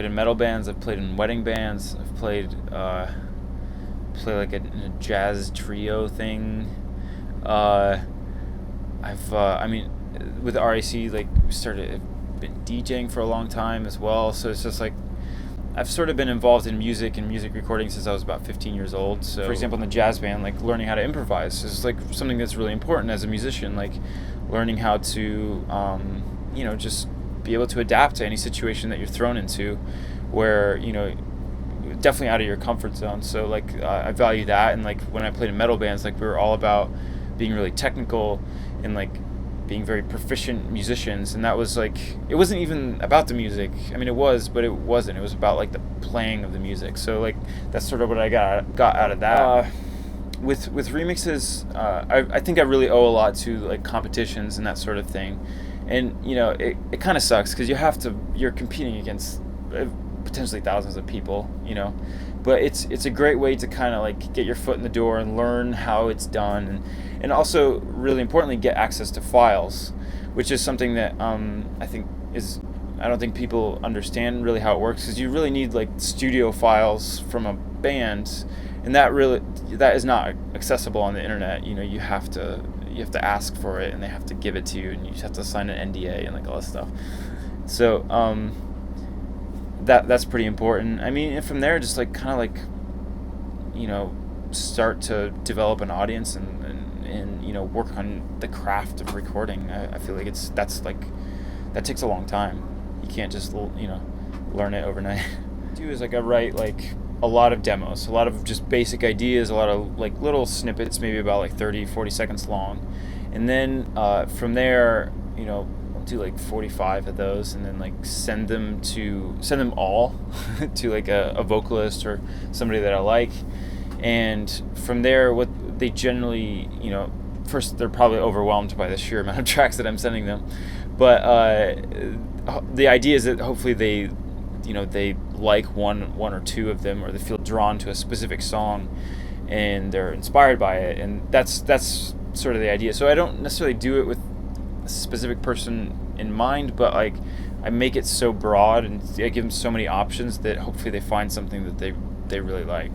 played in metal bands. I've played in wedding bands. I've played like in a jazz trio thing. I mean, with RAC, like I've been DJing for a long time as well. So it's just like I've sort of been involved in music and music recording since I was about 15 years old. So, for example, in the jazz band, like learning how to improvise is like something that's really important as a musician. Like learning how to, just be able to adapt to any situation that you're thrown into, where definitely out of your comfort zone. So like I value that. And like when I played in metal bands, like we were all about being really technical and like being very proficient musicians, and that was like, it wasn't even about the music. I mean, it was, but it wasn't. It was about like the playing of the music. So like that's sort of what I got out of that. With remixes, I think I really owe a lot to like competitions and that sort of thing, and it kind of sucks because you're competing against potentially thousands of people, but it's a great way to kind of like get your foot in the door and learn how it's done, and also really importantly get access to files, which is something that I don't think people understand really how it works, because you really need like studio files from a band, and that is not accessible on the internet. You have to ask for it, and they have to give it to you, and you just have to sign an NDA and like all that stuff. So that's pretty important. I mean, and from there, just like kind of like start to develop an audience and work on the craft of recording. I feel like that takes a long time. You can't just learn it overnight. What I do is like I write like a lot of demos, a lot of just basic ideas, a lot of like little snippets, maybe about like 30-40 seconds long, and then from there I'll do like 45 of those, and then like send them all to like a vocalist or somebody that I like. And from there, what they generally, first they're probably overwhelmed by the sheer amount of tracks that I'm sending them, but the idea is that hopefully they like one or two of them, or they feel drawn to a specific song and they're inspired by it, and that's sort of the idea. So I don't necessarily do it with a specific person in mind, but like I make it so broad and I give them so many options that hopefully they find something that they really like.